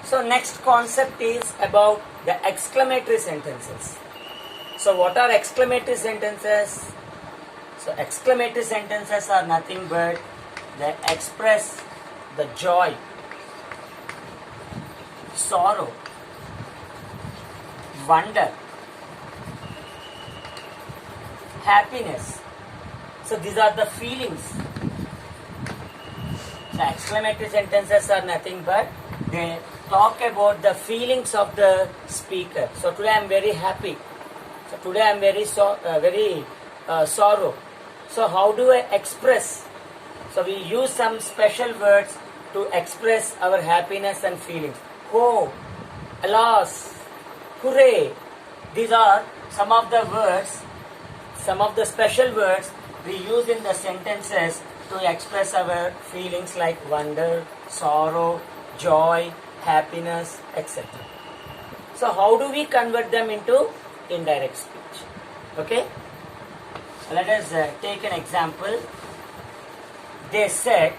So next concept is about the exclamatory sentences. So what are exclamatory sentences? So exclamatory sentences are nothing but they express the joy, sorrow, wonder, happiness. So these are the feelings. The exclamatory sentences are nothing but they talk about the feelings of the speaker. So today I am very happy. So today I am very sorrow. So how do I express? So we use some special words to express our happiness and feelings. Oh, alas, hooray. These are some of the words, some of the special words we use in the sentences to express our feelings like wonder, sorrow, joy, happiness, etc. So how do we convert them into indirect speech? Okay? Let us take an example. They said,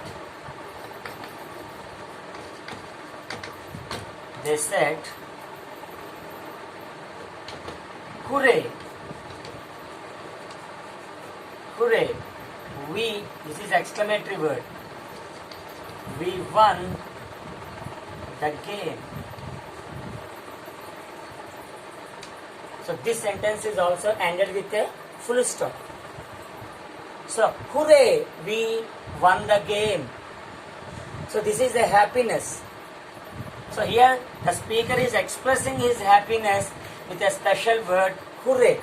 hooray, hooray, this is exclamatory word, we won the game. So this sentence is also ended with a full stop. So hooray, we won the game. So this is a happiness. So here the speaker is expressing his happiness with a special word hooray.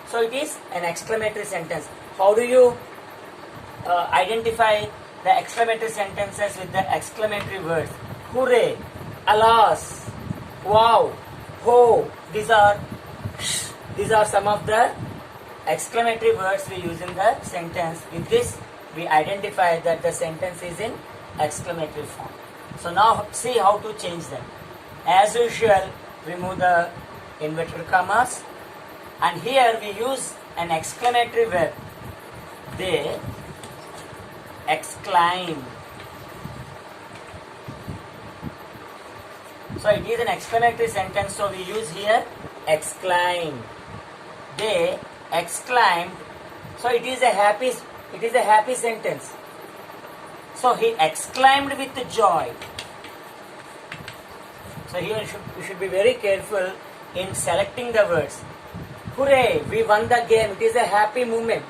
So it is an exclamatory sentence. How do you identify the exclamatory sentences with the exclamatory words? Hooray, alas, wow, ho. These are some of the exclamatory words we use in the sentence. With this, we identify that the sentence is in exclamatory form. So now see how to change them. As usual, remove the inverted commas, and here we use an exclamatory verb. They exclaim. So it is an exclamatory sentence, so we use here exclaim. They exclaimed. So it is a happy sentence. So he exclaimed with joy. So here you should be very careful in selecting the words. Hooray, we won the game. It is a happy moment.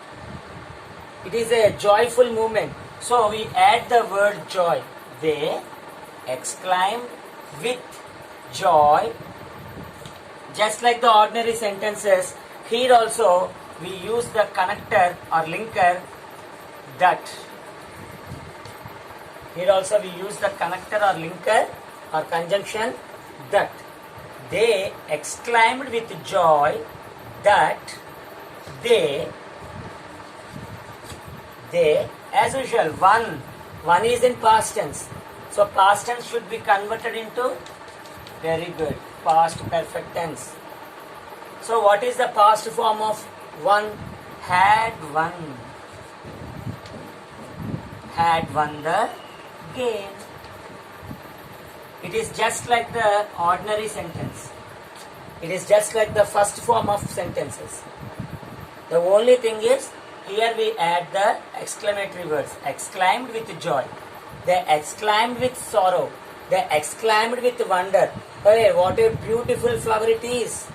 It is a joyful moment. So we add the word joy. They exclaimed with joy. Just like the ordinary sentences, here also we use the connector or linker that. Here also we use the connector or linker or conjunction that. They exclaimed with joy that they as usual one is in past tense. So past tense should be converted into very good past perfect tense. So what is the past form of one? Had won the game. It is just like the ordinary sentence. It is just like the first form of sentences. The only thing is here we add the exclamatory words. Exclaimed with joy. They exclaimed with sorrow. They exclaimed with wonder. Hey, what a beautiful flower it is.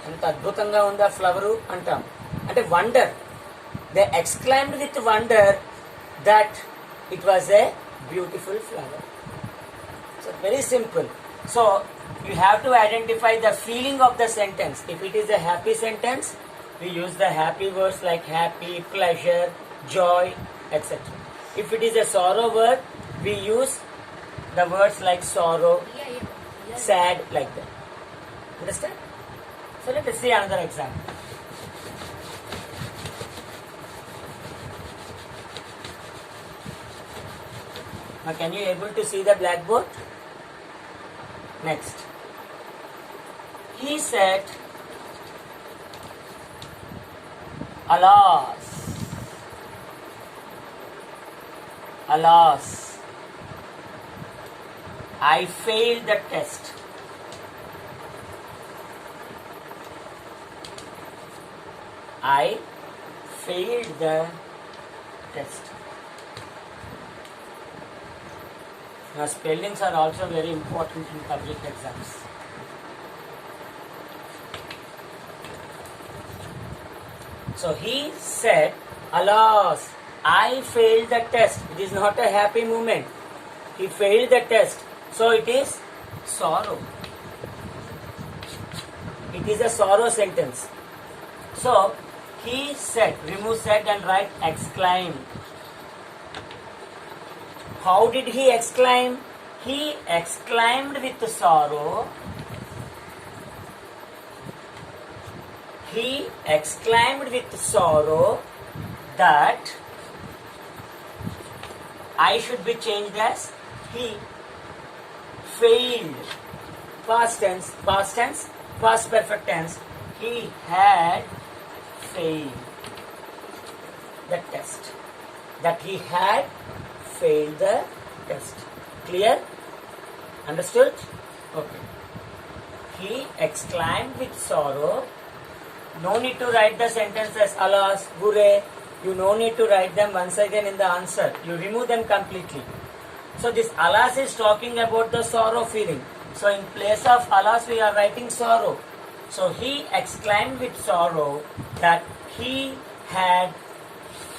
ఎంత అద్భుతంగా ఉంది ఆ flower అంటాం. అంటే wonder. They exclaimed with wonder that it was a beautiful flower. So very simple. So you have to identify the feeling of the sentence. If it is a happy sentence, we use the happy words like happy, pleasure, joy, etc. If it is a sorrow word, we use the words like sorrow, sad, like that. Understand? So let us see another example. Now can you able to see the blackboard? Next. He said, alas, alas, I failed the test. I failed the test. Now spellings are also very important in public exams. So he said, alas, I failed the test. It is not a happy moment. He failed the test. So it is sorrow. It is a sorrow sentence. So he said, remove said and write exclaim. How did he exclaim? He exclaimed with sorrow. He exclaimed with sorrow that I should be changed as he failed. Past tense, past perfect tense. He had failed the test. That he had failed the test. Clear? Understood? Okay. He exclaimed with sorrow. No need to write the sentences alas, hooray. You no need to write them once again in the answer. You remove them completely. So this alas is talking about the sorrow feeling. So in place of alas we are writing sorrow. So he exclaimed with sorrow that he had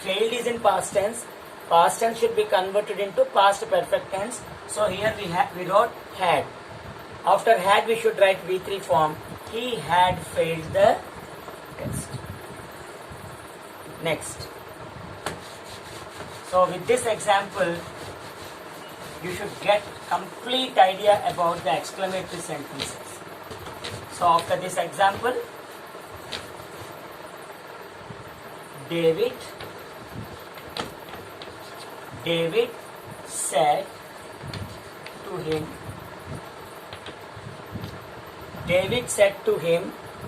failed is in past tense. Past tense should be converted into past perfect tense. So here we wrote had. After had we should write V3 form. He had failed the test. Next. So with this example, you should get complete idea about the exclamatory sentences. So after this example, David said to him,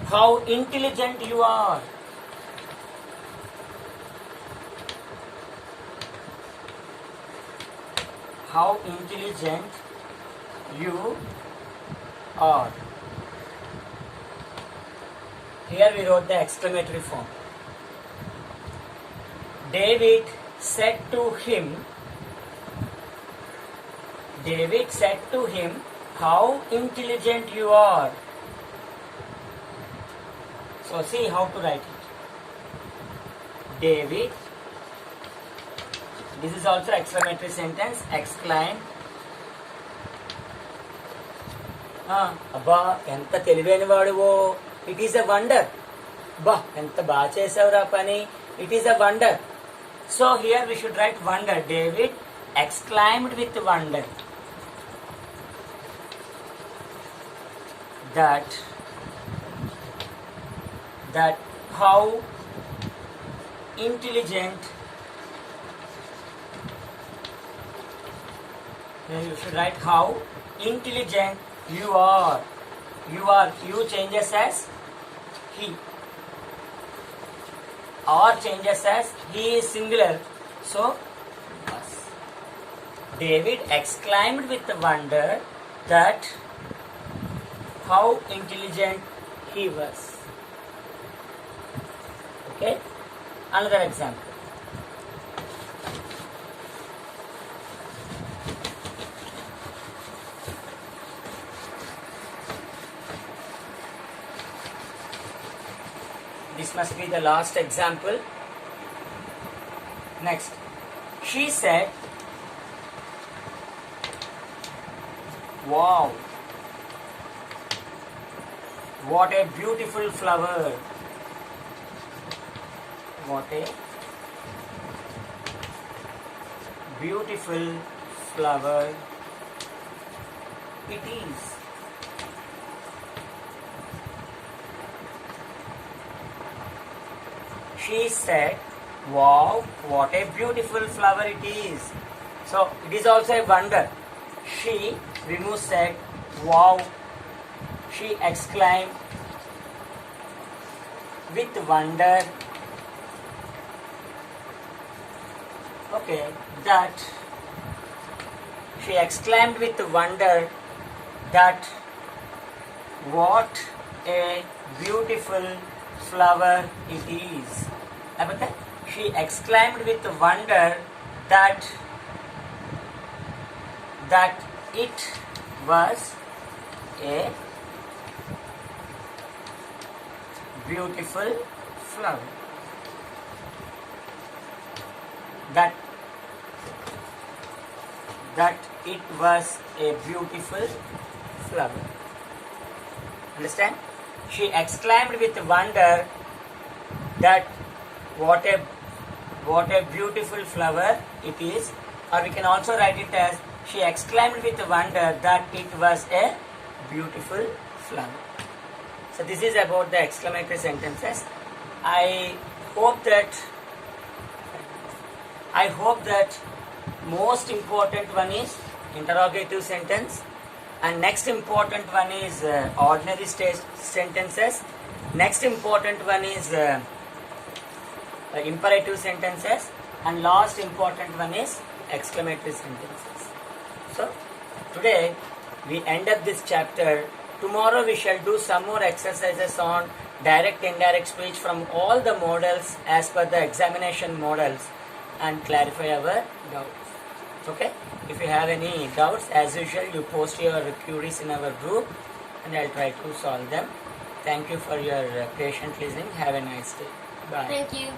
how intelligent you are. How intelligent you are. Here we wrote the exclamatory form. David said to him, how intelligent you are. So see how to write it. David, this is also exclamatory sentence, exclaim. అబ్బా ఎంత తెలివైన వాడువో, it is a wonder. బా ఎంత బాగా చేసావురా పని, it is a wonder. So here we should write wonder. David exclaimed with wonder that how intelligent, then you should write how intelligent you are. You changes as he, or changes as he is singular, so us. David exclaimed with wonder that how intelligent he was. Okay, another example. This must be the last example. Next, she said, wow, what a beautiful flower. What a beautiful flower it is. She said, wow, what a beautiful flower it is. So it is also a wonder. She, remove said, wow. She exclaimed with wonder, okay, that she exclaimed with wonder that what a beautiful flower it is. She exclaimed with wonder that it was a beautiful flower. That it was a beautiful flower. Understand? She exclaimed with wonder that what a beautiful flower it is, or we can also write it as she exclaimed with wonder that it was a beautiful flower. So this is about the exclamatory sentences. I hope that most important one is interrogative sentence, and next important one is ordinary stage sentences. Next important one is imperative sentences, and last important one is exclamatory sentences. So today we end up this chapter. Tomorrow we shall do some more exercises on direct indirect speech from all the models as per the examination models and clarify our doubts. Okay? If you have any doubts, as usual, you post your queries in our group and I'll try to solve them. Thank you for your patient listening. Have a nice day. Bye. Thank you.